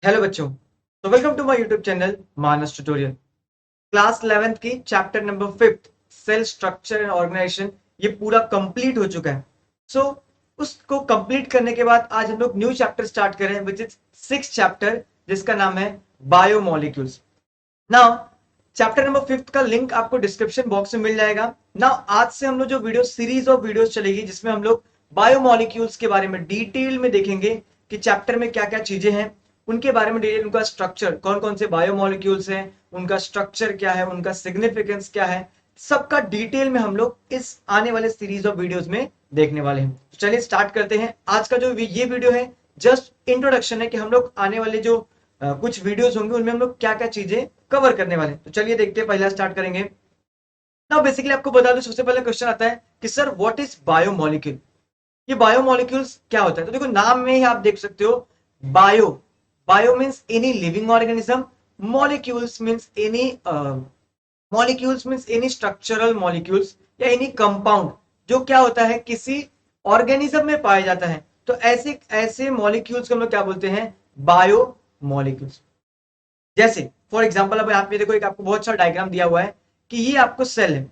Hello बच्चों, तो welcome to my YouTube channel Manas tutorial. Class 11th की chapter number 5 cell structure and organisation ये पूरा कंप्लीट हो चुका है। उसको कंप्लीट करने के बाद आज हम लोग न्यू चैप्टर स्टार्ट कर रहे हैं विच इज 6th चैप्टर, जिसका नाम है बायोमोलिक्यूल्स। नाउ चैप्टर नंबर 5 का लिंक आपको डिस्क्रिप्शन बॉक्स में मिल जाएगा। नाउ आज से हम लोग जो वीडियो सीरीज ऑफ वीडियोस चलेगी जिसमें हम लोग बायोमोलिक्यूल्स के बारे में डिटेल में देखेंगे कि चैप्टर में क्या क्या चीजें हैं, उनके बारे में डिटेल, उनका स्ट्रक्चर, कौन कौन से बायोमोलिक्यूल्स हैं, उनका स्ट्रक्चर क्या है, उनका सिग्निफिकेंस क्या है, सबका डिटेल में हम लोग इस आने वाले सीरीज ऑफ वीडियोस में देखने वाले हैं। तो चलिए स्टार्ट करते हैं। आज का जो ये वीडियो है जस्ट इंट्रोडक्शन है कि हम लोग आने वाले जो कुछ वीडियोस होंगे उनमें हम लोग क्या क्या चीजें कवर करने वाले हैं। तो चलिए देखते हैं, पहला स्टार्ट करेंगे। नाउ बेसिकली आपको बता दूं, सबसे पहले क्वेश्चन आता है कि सर व्हाट इज बायोमोलिक्यूल। ये बायोमोलिक्यूल्स क्या होता है? तो देखो नाम में ही आप देख सकते हो, bio, bio means any living organism, molecules means any molecules means any structural molecules या एनी कंपाउंड जो क्या होता है किसी ऑर्गेनिज्म में पाया जाता है। तो ऐसे ऐसे मॉलिक्यूल्स को हम लोग क्या बोलते हैं? Bio molecules. जैसे फॉर एग्जांपल अब यहाँ पे देखो, एक आपको बहुत अच्छा डायग्राम दिया हुआ है कि ये आपको सेल है,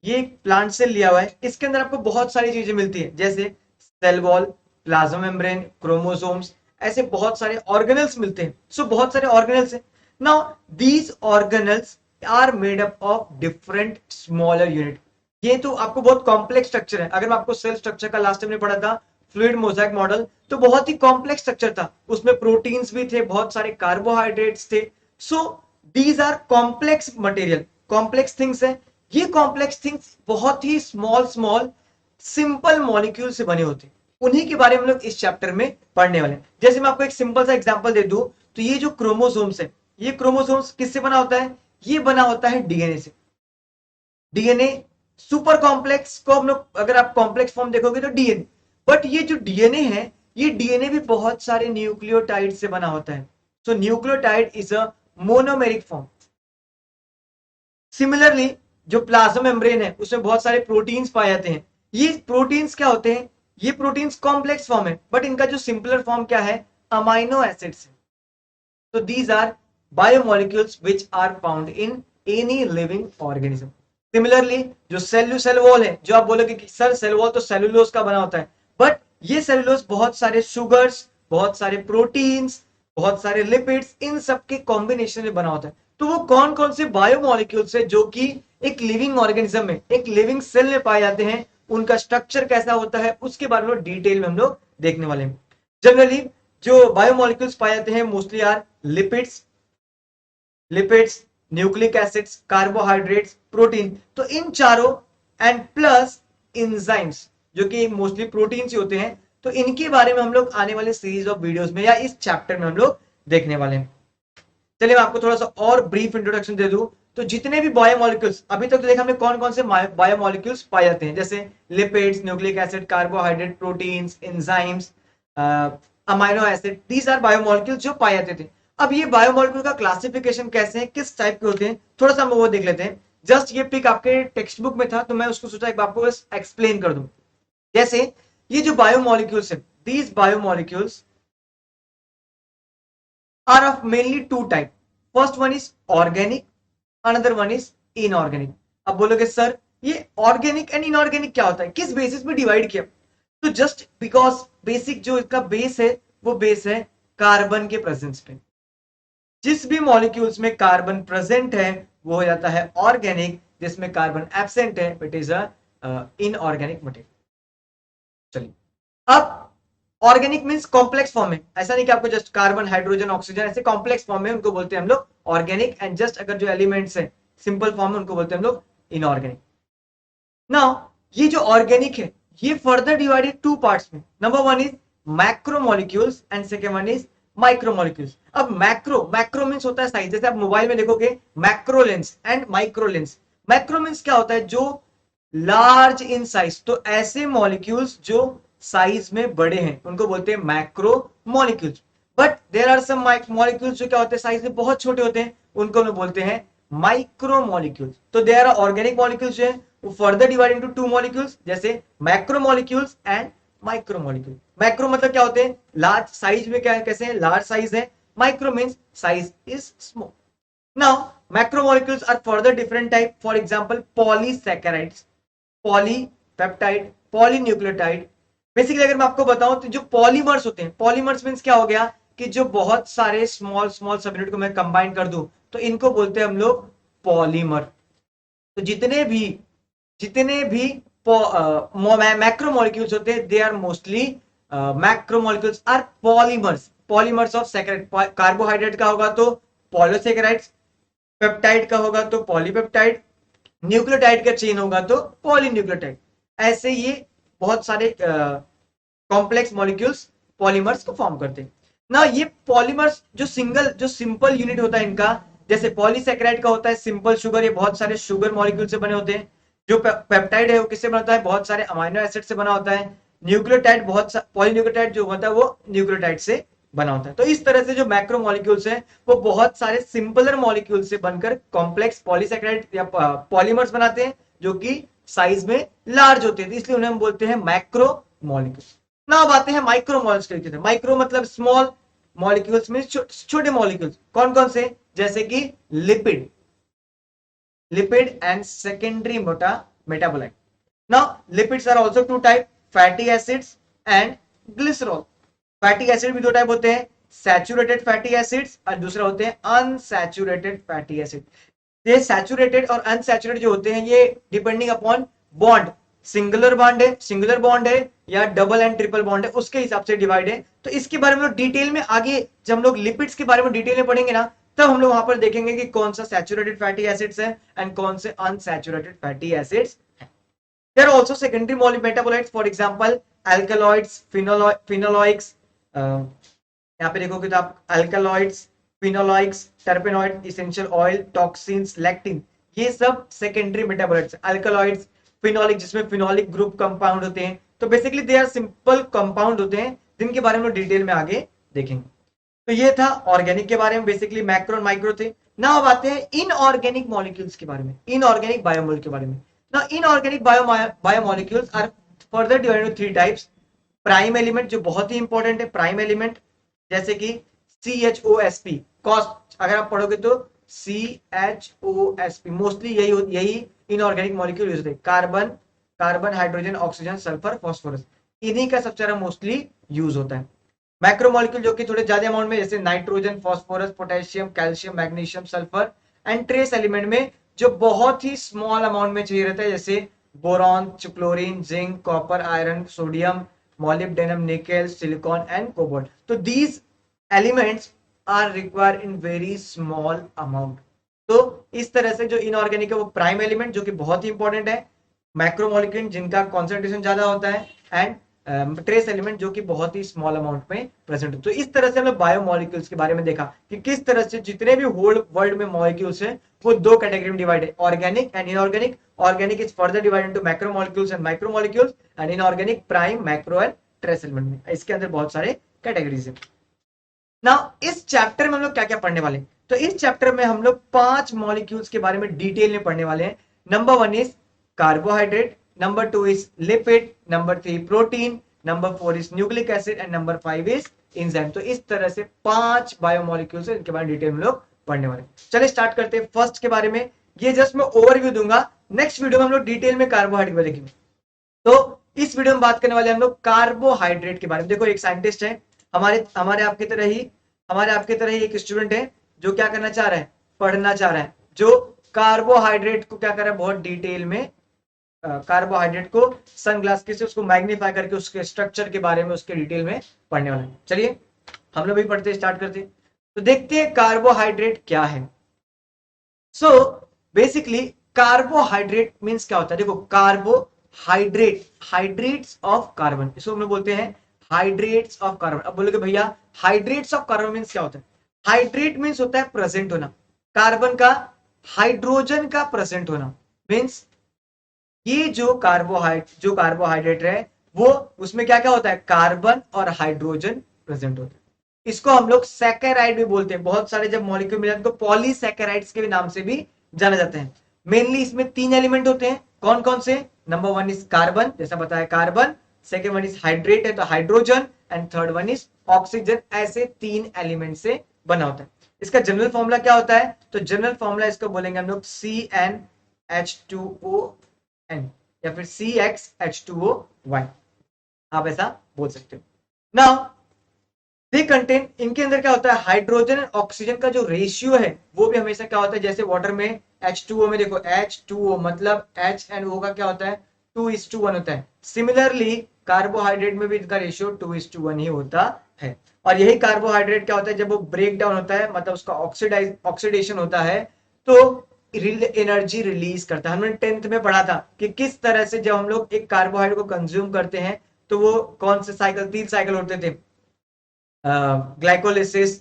ये एक प्लांट सेल लिया हुआ है, इसके अंदर आपको बहुत सारी चीजें मिलती है जैसे cell wall, plasma membrane, chromosomes, ऐसे बहुत सारे ऑर्गेनल्स मिलते हैं। सो बहुत सारे ऑर्गेनल्स हैं। Now these organelles are made up of different smaller unit. ये तो आपको बहुत कॉम्प्लेक्स स्ट्रक्चर है। अगर मैं आपको सेल स्ट्रक्चर का लास्ट टाइम में पढ़ा था फ्लूइड मोजाइक मॉडल, तो बहुत ही कॉम्प्लेक्स स्ट्रक्चर था, उसमें प्रोटीन्स भी थे, बहुत सारे कार्बोहाइड्रेट्स थे। So these are complex material, complex things है। ये कॉम्प्लेक्स थिंग्स बहुत ही स्मॉल स्मॉल सिंपल मॉलिक्यूल से बने होते हैं। उन्हीं के बारे में हम लोग इस चैप्टर में पढ़ने वाले हैं। जैसे मैं आपको एक सिंपल सा एग्जांपल दे दूं, तो ये जो क्रोमोसोम्स है, ये क्रोमोसोम्स किससे बना होता है? ये बना होता है डीएनए से। डीएनए सुपर कॉम्प्लेक्स को हम लोग अगर आप कॉम्प्लेक्स फॉर्म देखोगे तो डीएनए, बट ये जो डीएनए है, ये डीएनए भी बहुत सारे न्यूक्लियोटाइड से बना होता है। So nucleotide is a monomeric form. Similarly जो प्लाज्मा मेम्ब्रेन है उसमें बहुत सारे प्रोटीन्स पाए जाते हैं। ये प्रोटीन्स क्या होते हैं? ये प्रोटीन्स कॉम्प्लेक्स फॉर्म है, बट इनका जो सिंपलर फॉर्म क्या है? अमाइनो एसिड्स है। तो these are biomolecules which are found in any living organism. Similarly जो सेल वॉल है, जो आप बोलोगे कि सर सेल वॉल तो सेलुलोज का बना होता है, बट ये सेलुलोज बहुत सारे शुगर्स, बहुत सारे प्रोटीन्स, बहुत सारे लिपिड्स, इन सब के कॉम्बिनेशन में बना होता है। तो वो कौन कौन से बायोमोलिक्यूल्स है जो कि एक लिविंग ऑर्गेनिज्म में, एक लिविंग सेल में पाए जाते हैं, उनका स्ट्रक्चर कैसा होता है, उसके बारे में डिटेल में हम लोग देखने वाले हैं। जनरली जो बायोमोलिक्यूल्स पाए जाते हैं mostly are lipids, nucleic acids, carbohydrates, protein. तो इन चारों एंड प्लस इंजाइम्स जो कि मोस्टली प्रोटीन्स ही होते हैं। तो इनके बारे में हम लोग आने वाले सीरीज ऑफ वीडियोस में या इस चैप्टर में हम लोग देखने वाले हैं। चलिए मैं आपको थोड़ा सा और ब्रीफ इंट्रोडक्शन दे दूं। तो जितने भी बायोमोलिक्यूल्स अभी तक तो देखा हमने कौन कौन से बायोमोलिक्यूल्स पाए जाते हैं, जैसे lipids, nucleic acid, carbohydrate, proteins, enzymes, amino acid, these are biomolecules जो पाए जाते थे। अब ये बायोमोलिक्यूल का क्लासिफिकेशन कैसे है, किस टाइप के होते हैं, थोड़ा सा हम वो देख लेते हैं। जस्ट ये पिक आपके टेक्स्ट बुक में था तो मैं उसको सोचा एक बार आपको बस एक्सप्लेन कर दूं। जैसे ये जो बायोमोलिक्यूल्स है, these biomolecules are of mainly two type. First one is organic, another one is inorganic. अब बोलोगे सर ये ऑर्गेनिक एंड इनऑर्गेनिक क्या होता है, किस बेसिस पे डिवाइड किया? तो जस्ट बिकॉज बेसिक जो इसका बेस है वो बेस है कार्बन के प्रेजेंस पे। जिस भी मॉलिक्यूल्स में कार्बन प्रेजेंट है वो हो जाता है ऑर्गेनिक, जिसमें कार्बन एब्सेंट है it is a inorganic material. चलिए अब ऑर्गेनिक मींस कॉम्प्लेक्स फॉर्म में, ऐसा नहीं कि आपको जस्ट कार्बन, हाइड्रोजन, ऑक्सीजन, ऐसे कॉम्प्लेक्स फॉर्म में उनको बोलते हैं हम लोग ऑर्गेनिक। एंड जस्ट अगर जो एलिमेंट्स है सिंपल फॉर्म में उनको बोलते हैं हम लोग इनऑर्गेनिक। नाउ ये जो ऑर्गेनिक है ये फर्दर डिवाइडेड टू पार्ट्स में। Number one is macromolecules and second one is micromolecules. अब मैक्रो मींस होता है साइज, जैसे आप मोबाइल में देखोगे macro lens and micro lens. Macro means क्या होता है? जो लार्ज इन साइज। तो ऐसे मॉलिक्यूल्स जो साइज में बड़े हैं उनको बोलते हैं macro molecules. But there are some molecules जो क्या होते हैं साइज में बहुत छोटे होते हैं, उनको हम बोलते हैं माइक्रो मॉलिक्यूल्स। तो देयर आर ऑर्गेनिक मॉलिक्यूल्स जो है वो further divide into two molecules, जैसे macro molecules and micro molecule. Macro मतलब क्या होते हैं? लार्ज साइज में, क्या कैसे है? लार्ज साइज है। Micro means size is small. Now, macromolecules are further different type. For example, polysaccharides, polypeptide, polynucleotide. Basically अगर मैं आपको बताऊं तो जो पॉलीमर्स होते हैं, पॉलीमर्स मीन्स क्या हो गया कि जो बहुत सारे स्मॉल स्मॉल सब यूनिट को मैं कंबाइन कर दूं तो इनको बोलते हैं हम लोग पॉलीमर। तो जितने भी मैक्रोमोलिक्यूल्स होते हैं they are mostly macromolecules are polymers, polymers of saccharide. Carbohydrate का होगा तो पॉलीसैकराइड्स, पेप्टाइड का होगा तो पॉलीपेप्टाइड, न्यूक्लियोटाइड का चेन होगा तो पॉलीन्यूक्लियोटाइड। ऐसे ये बहुत सारे कॉम्प्लेक्स मॉलिक्यूल्स पॉलीमर्स को फॉर्म करते हैं ना। ये पॉलीमर्स जो सिंपल यूनिट होता है इनका, जैसे पॉलीसैकराइड का होता है सिंपल शुगर, ये बहुत सारे शुगर मॉलिक्यूल से बने होते हैं। जो पेप्टाइड है वो किससे बनता है, बहुत सारे अमाइनो एसिड से बना होता है। न्यूक्लियोटाइड पॉलीन्यूक्लियोटाइड जो होता है वो न्यूक्लियोटाइड से बना होता है। तो इस तरह से जो मैक्रो मॉलिक्यूल्स हैं वो बहुत सारे सिंपलर मॉलिक्यूल से बनकर कॉम्प्लेक्स पॉलीसैकराइड या पॉलीमर्स बनाते हैं जो कि साइज में लार्ज होते हैं, इसलिए उन्हें हम बोलते हैं मैक्रो मॉलिक्यूल्स। ना अब आते हैं माइक्रो मॉलिक्यूल्स। माइक्रो मतलब स्मॉल, मॉलिक्यूल्स में छोटे मॉलिक्यूल्स। कौन कौन से, जैसे कि lipid and secondary metabolite. Now lipids are also two type, fatty acids and glycerol. Fatty acid भी दो टाइप होते हैं, सैचुरेटेड फैटी एसिड्स और दूसरा होते हैं अनसैचुरेटेड फैटी एसिड। ये सैचुरेटेड और अनसैचुरेटेड जो होते हैं ये depending upon bond, singular bond है या डबल एंड ट्रिपल बॉन्ड है, उसके हिसाब से डिवाइड है। तो इसके बारे में डिटेल में आगे जब हम लोग लिपिड्स के बारे में डिटेल में पढ़ेंगे ना, तब हम लोग वहां पर देखेंगे कि कौन सा सैचुरेटेड फैटी एसिड्स है एंड कौन से अनसैचुरेटेड फैटी एसिड्स है। There are also secondary metabolites, for example alkaloids, phenolics. यहाँ पे देखोगे तो आप alkaloids, phenolics, terpenoid, essential oil, toxins, lectin, ये सब सेकेंडरी मेटाबोलाइट्स। अल्कलॉइड्स, फिनोलिक जिसमें फिनोलिक ग्रुप कंपाउंड होते हैं। तो basically they are simple compound होते हैं जिनके बारे में डिटेल में आगे देखेंगे। तो ये था ऑर्गेनिक के बारे में, बेसिकली मैक्रो और माइक्रो थे। ना अब आते हैं इनऑर्गेनिक मॉलिक्यूल्स के बारे में, इनऑर्गेनिक बायोमोल के बारे में। ना inorganic biomolecules are further divided into three types. Prime element जो बहुत ही इंपॉर्टेंट है, प्राइम एलिमेंट जैसे कि CHOSP, कॉस्ट अगर आप पढ़ोगे तो CHOSP, मोस्टली यही इनऑर्गेनिक मॉलिक्यूल यूज होते हैं। Carbon, hydrogen, oxygen, sulphur, phosphorus, इन्हीं का सबसे ज्यादा मोस्टली यूज होता है। मैक्रोमोलिक्यूल जो कि थोड़े ज्यादा अमाउंट में, जैसे nitrogen, phosphorus, potassium, calcium, magnesium, sulphur. And trace element में जो बहुत ही स्मॉल अमाउंट में चाहिए रहता है, जैसे boron, chlorine, zinc, copper, iron, sodium, molybdenum, nickel, silicon and cobalt. तो these elements are required in very small amount. तो इस तरह से जो इनऑर्गेनिक है वो प्राइम एलिमेंट जो कि बहुत ही इंपॉर्टेंट है, मैक्रोमोलिक्यूल जिनका कॉन्सेंट्रेशन ज्यादा होता है, एंड ट्रेस एलिमेंट जो कि बहुत ही स्मॉल अमाउंट में प्रेजेंट है। तो इस तरह से हमने बायोमोलिक्यूल्स के बारे में देखा कि किस तरह से जितने भी होल वर्ल्ड में मॉलिक्यूल्स हैं वो दो कैटेगरी में डिवाइड है, organic and inorganic. Organic is further divided into macromolecules and micromolecules, and inorganic prime, macro and trace element में। इसके अंदर बहुत सारे कैटेगरीज है। नाउ इस चैप्टर में हम लोग क्या क्या पढ़ने वाले हैं, तो इस चैप्टर में हम लोग 5 मॉलिक्यूल्स के बारे में डिटेल में पढ़ने वाले हैं। Number 1 is carbohydrate, number 2 is lipid, number 3 protein, number 4 is nucleic acid and number 5 is enzyme. तो इस तरह से 5 बायोमोलिक्यूल्स है, इनके बारे में डिटेल में लोग पढ़ने वाले। चलिए स्टार्ट करते हैं फर्स्ट के बारे में। ये जस्ट मैं ओवरव्यू दूंगा, नेक्स्ट वीडियो में हम लोग डिटेल में कार्बोहाइड्रेट देखेंगे। तो इस वीडियो में बात करने वाले हम लोग कार्बोहाइड्रेट के बारे में। देखो एक साइंटिस्ट है, हमारे आपकी तरह ही एक स्टूडेंट है जो क्या करना चाह रहा है, पढ़ना चाह रहा है, जो कार्बोहाइड्रेट को क्या कर रहा है, बहुत डिटेल में कार्बोहाइड्रेट को सनग्लास से उसको मैग्नीफाई करके उसके स्ट्रक्चर के बारे में उसके डिटेल में पढ़ने वाला है। चलिए हम लोग भी पढ़ते स्टार्ट करते हैं। तो देखते हैं कार्बोहाइड्रेट क्या है। सो बेसिकली कार्बोहाइड्रेट मीन्स क्या होता है, देखो कार्बोहाइड्रेट, हाइड्रेट्स ऑफ कार्बन, इसको हम लोग बोलते हैं हाइड्रेट्स ऑफ कार्बन। अब बोलोगे भैया हाइड्रेट्स ऑफ कार्बन मीन्स क्या होता है, हाइड्रेट मीन्स होता है प्रेजेंट होना, कार्बन का हाइड्रोजन का प्रेजेंट होना। मीन्स ये जो कार्बोहाइड्रेट है वो उसमें क्या क्या होता है, कार्बन और हाइड्रोजन प्रेजेंट होता है। इसको हम लोग सैकेराइड भी बोलते हैं। बहुत सारे जब मॉलिक्यूल मिले तो पॉलीसैकेराइड्स के नाम से भी जाने जाते हैं। मेनली इसमें 3 एलिमेंट होते हैं, कौन कौन से, नंबर 1 इज कार्बन, जैसा बताया कार्बन, सेकेंड 1 इज हाइड्रेट है तो hydrogen, and third 1 is oxygen. ऐसे 3 एलिमेंट से बना होता है। इसका जनरल फॉर्मूला क्या होता है? तो जनरल फॉर्मूला इसको बोलेंगे हम लोग CnH2ON या फिर CxH2OY, आप ऐसा बोल सकते हो। नाउ दे कंटेन, इनके अंदर क्या होता है, हाइड्रोजन और ऑक्सीजन का जो रेशियो है वो भी हमेशा क्या होता है, जैसे वाटर में H2O में देखो H2O मतलब H एंड O का क्या होता है, 2:1 होता है। सिमिलरली कार्बोहाइड्रेट में भी इनका रेशियो 2:1 ही होता है। और यही कार्बोहाइड्रेट क्या होता है, जब वो ब्रेक डाउन होता है, मतलब उसका ऑक्सीडेशन होता है, तो एनर्जी रिलीज करता है। हमने 10th में पढ़ा था कि किस तरह से जब हम लोग एक कार्बोहाइड्रेट को कंज्यूम करते हैं तो वो कौन से साइकिल, 3 साइकिल होते थे। ग्लाइकोलिसिस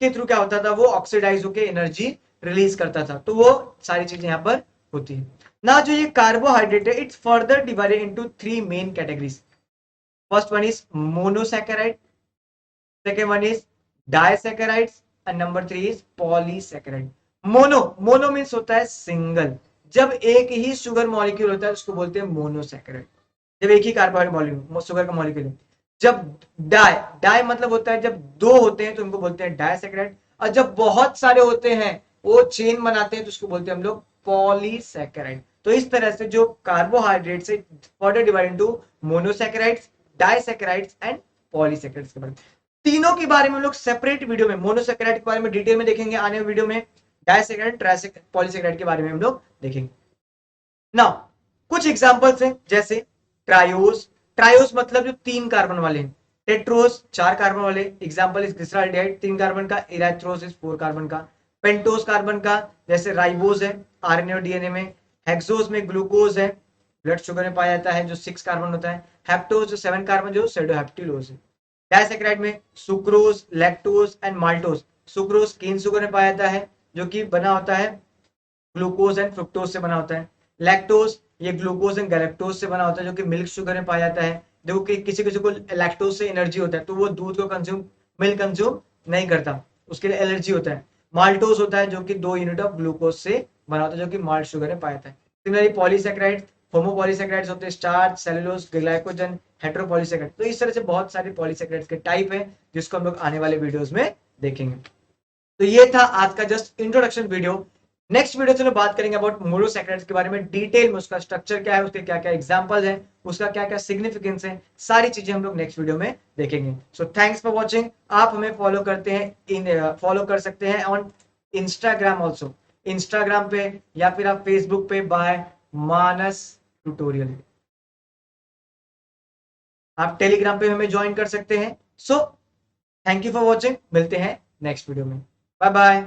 के थ्रू क्या होता था, वो ऑक्सीडाइज होकर एनर्जी रिलीज करता था। तो वो सारी चीजें यहाँ पर होती है ना। जो ये कार्बोहाइड्रेट है, it's further divided into 3 main categories. First one is monosaccharide, second one is disaccharides and number 3 is polysaccharide. Mono means होता है सिंगल, जब एक ही शुगर मॉलिक्यूल होता है उसको बोलते हैं मोनोसैकेराइड, जब एक ही कार्बोहाइड्रेट मॉलिक्यूल, शुगर का मॉलिक्यूल है। जब डाई डाई मतलब होता है जब दो होते हैं तो उनको बोलते हैं डाइसैकेराइड, और जब बहुत सारे होते हैं वो चेन बनाते हैं तो उसको बोलते हैं हम लोग पॉलीसैकेराइड। तो इस तरह से जो कार्बोहाइड्रेट से further divide into monosaccharides, disaccharides and polysaccharides के बारे में, तीनों के बारे में हम लोग सेपरेट वीडियो में मोनोसैकेराइड के बारे में डिटेल में देखेंगे आने वाले वीडियो में, डाइसैकेराइड, ट्राइसैकेराइड, पॉलीसैकेराइड के बारे में हम लोग देखेंगे। नाउ कुछ एग्जांपल्स हैं, जैसे ट्रायोस, ट्रायोस मतलब जो 3 कार्बन वाले हैं। टेट्रोस 4 कार्बन वाले, एग्जांपल इज ग्लिसराल्डिहाइड 3 कार्बन का, इराथ्रोस इज 4 कार्बन का। पेंटोस कार्बन का, जैसे राइबोस है आरएनए और डीएनए में। हेक्सोस में ग्लूकोज है, ब्लड शुगर में पाया जाता है जो 6 कार्बन होता है। हेप्टोस जो 7 कार्बन जो सेडोहेप्टिलोज है। डाइसैकेराइड में sucrose, lactose and maltose. Sucrose cane sugar में पाया जाता है जो कि बना होता है ग्लूकोज एंड फ्रुक्टोज से बना होता है। लैक्टोज ये ग्लूकोज एंड गैलेक्टोज से बना होता है जो कि मिल्क शुगर में पाया जाता है। देखो कि किसी किसी को लैक्टोज से एनर्जी होता है तो वो दूध को कंज्यूम, मिल्क कंज्यूम नहीं करता, उसके लिए एलर्जी होता है। माल्टोज होता है जो कि 2 यूनिट ऑफ ग्लूकोज से बना होता है जो कि माल्ट शुगर में पाया जाता है। सिमिलरली पॉलीसैकेराइड, होमोपॉलीसैकेराइड्स होते हैं, स्टार्च, सेलुलोज, ग्लाइकोजन, हेटेरोपॉलीसैकेराइड। तो इस तरह से बहुत सारे पॉलीसैकेराइड्स के टाइप है जिसको हम लोग आने वाले वीडियोस में देखेंगे। तो ये था आज का just introduction video. Next video से बात करेंगे अबाउट मोनोसैकेराइड्स के बारे में डिटेल में, उसका स्ट्रक्चर क्या है, उसके क्या क्या एग्जांपल है, उसका क्या क्या सिग्निफिकेंस है, सारी चीजें हम लोग नेक्स्ट वीडियो में देखेंगे। So thanks for watching. आप हमें फॉलो करते हैं फॉलो कर सकते हैं ऑन इंस्टाग्राम ऑल्सो, इंस्टाग्राम पे या फिर आप फेसबुक पे बाय मानस ट्यूटोरियल। आप टेलीग्राम पे हमें ज्वाइन कर सकते हैं। So thank you for watching, मिलते हैं नेक्स्ट वीडियो में। Bye bye.